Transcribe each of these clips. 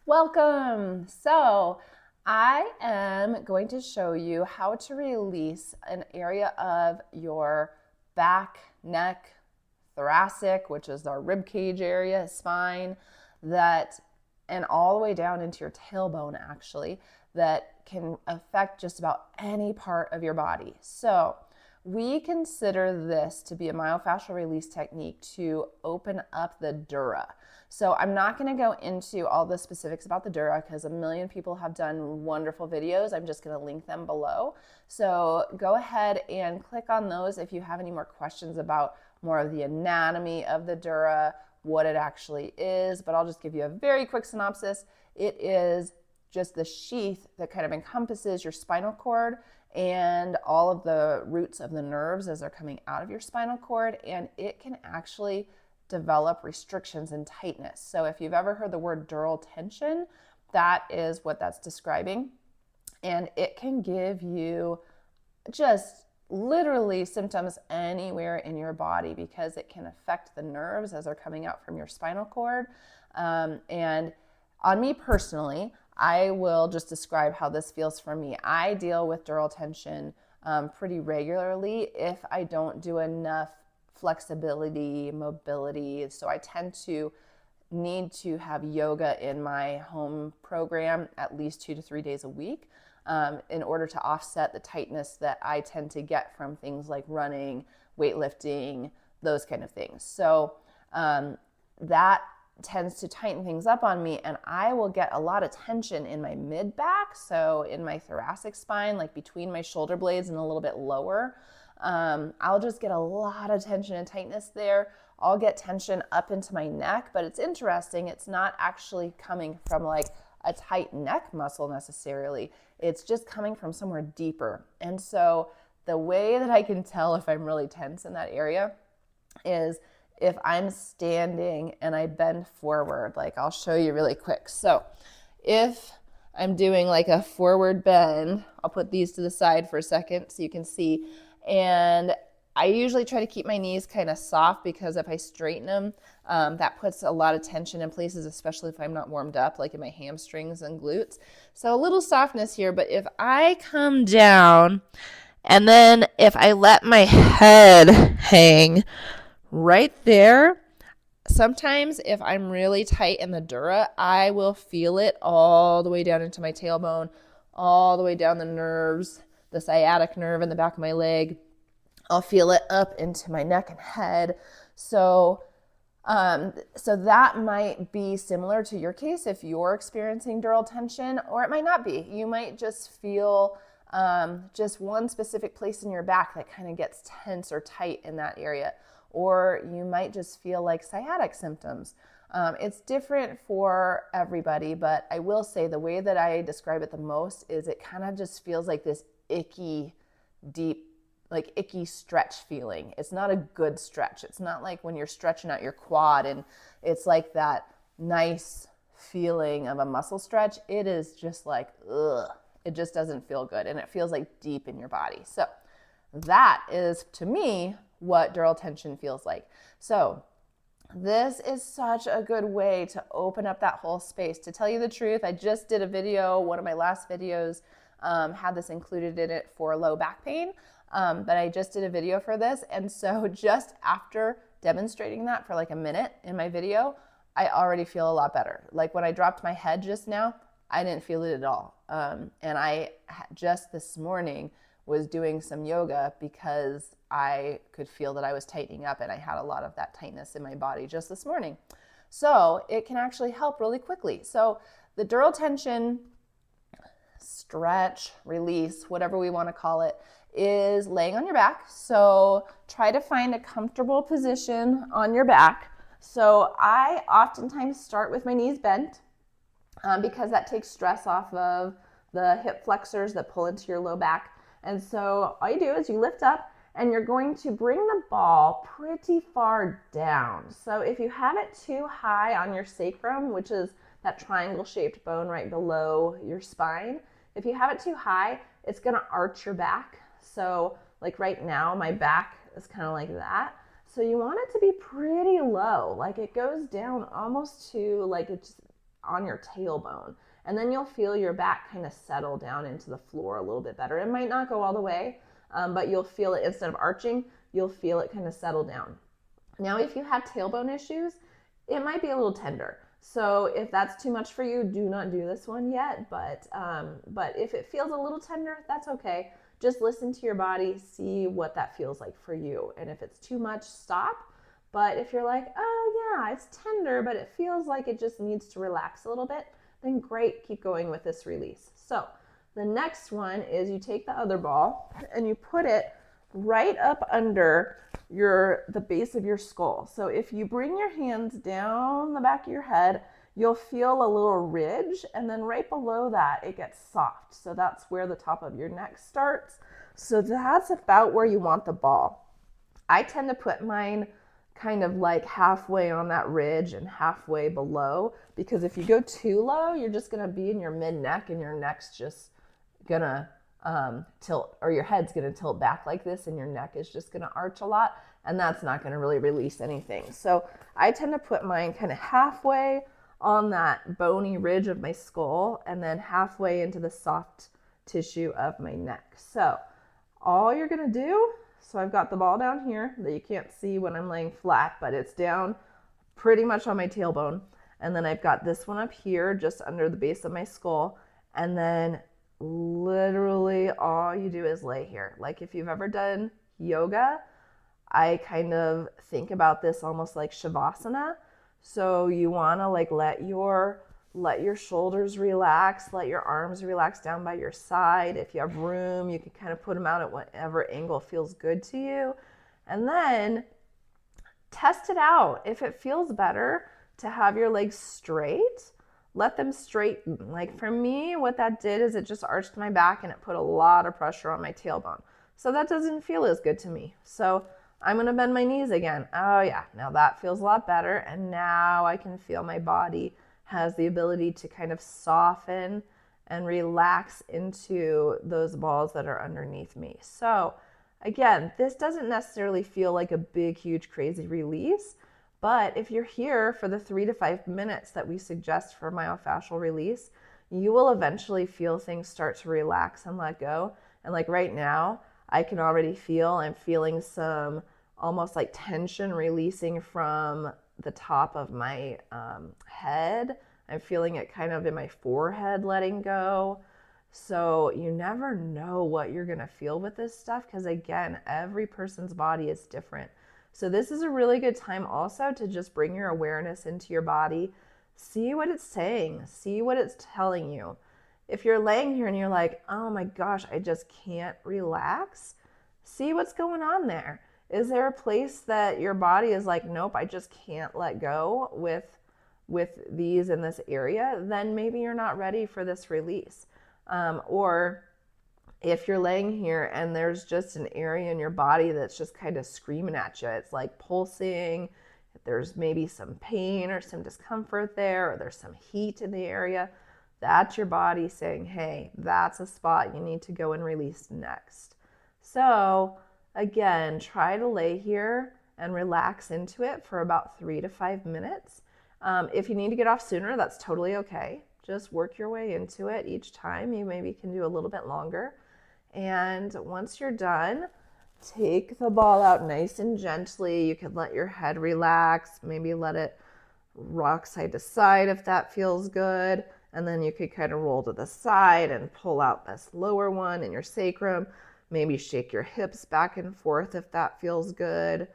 Welcome. So I am going to show you how to release an area of your back, neck, thoracic, which is our rib cage area, spine, and all the way down into your tailbone actually, that can affect just about any part of your body. So we consider this to be a myofascial release technique to open up the dura. So I'm not going to go into all the specifics about the dura because a million people have done wonderful videos. I'm just going to link them below. So go ahead and click on those if you have any more questions about more of the anatomy of the dura, what it actually is. But I'll just give you a very quick synopsis. It is just the sheath that kind of encompasses your spinal cord and all of the roots of the nerves as they're coming out of your spinal cord, and it can actually develop restrictions and tightness. So if you've ever heard the word dural tension, that is what that's describing. And it can give you just literally symptoms anywhere in your body because it can affect the nerves as they're coming out from your spinal cord. And on me personally, I will just describe how this feels for me. I deal with dural tension pretty regularly if I don't do enough flexibility, mobility. So I tend to need to have yoga in my home program at least 2 to 3 days a week in order to offset the tightness that I tend to get from things like running, weightlifting, those kind of things. So that tends to tighten things up on me, and I will get a lot of tension in my mid back, so in my thoracic spine, like between my shoulder blades and a little bit lower. I'll just get a lot of tension and tightness there. I'll get tension up into my neck, but it's interesting. It's not actually coming from like a tight neck muscle necessarily. It's just coming from somewhere deeper. And so the way that I can tell if I'm really tense in that area is if I'm standing and I bend forward. Like I'll show you really quick. So if I'm doing like a forward bend, I'll put these to the side for a second so you can see. And I usually try to keep my knees kind of soft because if I straighten them, that puts a lot of tension in places, especially if I'm not warmed up, like in my hamstrings and glutes. So a little softness here, but if I come down and then if I let my head hang right there, sometimes if I'm really tight in the dura, I will feel it all the way down into my tailbone, all the way down the nerves, the sciatic nerve in the back of my leg. I'll feel it up into my neck and head. So that might be similar to your case if you're experiencing dural tension, or it might not be. You might just feel just one specific place in your back that kind of gets tense or tight in that area. Or you might just feel like sciatic symptoms. It's different for everybody, but I will say the way that I describe it the most is it kind of just feels like this icky, deep, like icky stretch feeling. It's not a good stretch. It's not like when you're stretching out your quad and it's like that nice feeling of a muscle stretch. It is just like, ugh. It just doesn't feel good, and it feels like deep in your body. So that is, to me, what dural tension feels like. So this is such a good way to open up that whole space. To tell you the truth, I just did a video, one of my last videos had this included in it for low back pain, but I just did a video for this, and so just after demonstrating that for like a minute in my video, I already feel a lot better. Like when I dropped my head just now, I didn't feel it at all. And I just this morning was doing some yoga because I could feel that I was tightening up and I had a lot of that tightness in my body just this morning. So it can actually help really quickly. So the dural tension, stretch, release, whatever we want to call it, is laying on your back. So try to find a comfortable position on your back. So I oftentimes start with my knees bent because that takes stress off of the hip flexors that pull into your low back. And so all you do is you lift up and you're going to bring the ball pretty far down. So if you have it too high on your sacrum, which is that triangle shaped bone right below your spine, if you have it too high, it's going to arch your back. So like right now, my back is kind of like that. So you want it to be pretty low, like it goes down almost to like it's on your tailbone. And then you'll feel your back kind of settle down into the floor a little bit better. It might not go all the way, but you'll feel it, instead of arching, you'll feel it kind of settle down. Now, if you have tailbone issues, it might be a little tender. So if that's too much for you, do not do this one yet. But if it feels a little tender, that's okay. Just listen to your body, see what that feels like for you. And if it's too much, stop. But if you're like, oh yeah, it's tender, but it feels like it just needs to relax a little bit, then great, keep going with this release. So the next one is you take the other ball and you put it right up under the base of your skull. So if you bring your hands down the back of your head, you'll feel a little ridge, and then right below that it gets soft. So that's where the top of your neck starts. So that's about where you want the ball. I tend to put mine kind of like halfway on that ridge and halfway below, because if you go too low, you're just going to be in your mid neck and your neck's just going to tilt, or your head's going to tilt back like this and your neck is just going to arch a lot, and that's not going to really release anything. So I tend to put mine kind of halfway on that bony ridge of my skull and then halfway into the soft tissue of my neck. So all you're going to do, so I've got the ball down here that you can't see when I'm laying flat, but it's down pretty much on my tailbone. And then I've got this one up here just under the base of my skull. And then literally all you do is lay here. Like if you've ever done yoga, I kind of think about this almost like Shavasana. So you want to like let your shoulders relax, let your arms relax down by your side. If you have room, you can kind of put them out at whatever angle feels good to you. And then test it out. If it feels better to have your legs straight, let them straighten. Like for me, what that did is it just arched my back and it put a lot of pressure on my tailbone. So that doesn't feel as good to me. So I'm going to bend my knees again. Oh yeah, now that feels a lot better. And now I can feel my body has the ability to kind of soften and relax into those balls that are underneath me. So again, this doesn't necessarily feel like a big, huge, crazy release, but if you're here for the 3 to 5 minutes that we suggest for myofascial release, you will eventually feel things start to relax and let go. And like right now, I can already feel, I'm feeling some almost like tension releasing from the top of my head. I'm feeling it kind of in my forehead letting go. So you never know what you're going to feel with this stuff, because again, every person's body is different. So this is a really good time also to just bring your awareness into your body. See what it's saying. See what it's telling you. If you're laying here and you're like, oh my gosh, I just can't relax, see what's going on there. Is there a place that your body is like, nope, I just can't let go with these in this area? Then maybe you're not ready for this release. Or if you're laying here and there's just an area in your body that's just kind of screaming at you, it's like pulsing, there's maybe some pain or some discomfort there, or there's some heat in the area, that's your body saying, hey, that's a spot you need to go and release next. So again, try to lay here and relax into it for about 3 to 5 minutes. If you need to get off sooner, that's totally okay. Just work your way into it each time. You maybe can do a little bit longer. And once you're done, take the ball out nice and gently. You can let your head relax, maybe let it rock side to side if that feels good. And then you could kind of roll to the side and pull out this lower one in your sacrum. Maybe shake your hips back and forth if that feels good.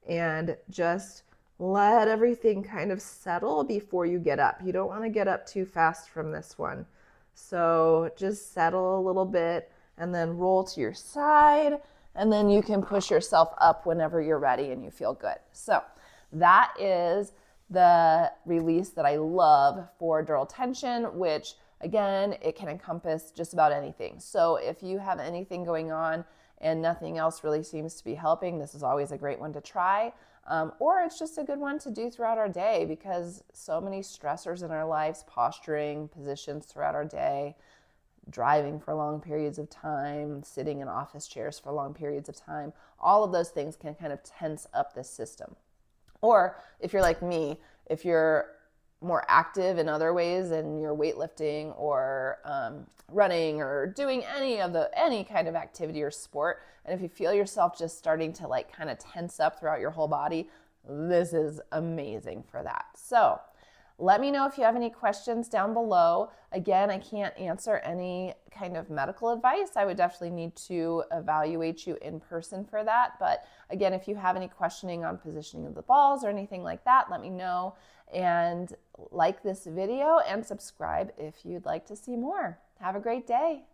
And just let everything kind of settle before you get up. You don't want to get up too fast from this one. So just settle a little bit and then roll to your side. And then you can push yourself up whenever you're ready and you feel good. So that is the release that I love for dural tension, which again, it can encompass just about anything. So if you have anything going on and nothing else really seems to be helping, this is always a great one to try. Or it's just a good one to do throughout our day, because so many stressors in our lives, posturing, positions throughout our day, driving for long periods of time, sitting in office chairs for long periods of time, all of those things can kind of tense up this system. Or if you're like me, if you're more active in other ways in your weightlifting or running or doing any kind of activity or sport, and if you feel yourself just starting to like kind of tense up throughout your whole body, this is amazing for that. So let me know if you have any questions down below. Again, I can't answer any kind of medical advice. I would definitely need to evaluate you in person for that. But again, if you have any questioning on positioning of the balls or anything like that, let me know. And like this video and subscribe if you'd like to see more. Have a great day.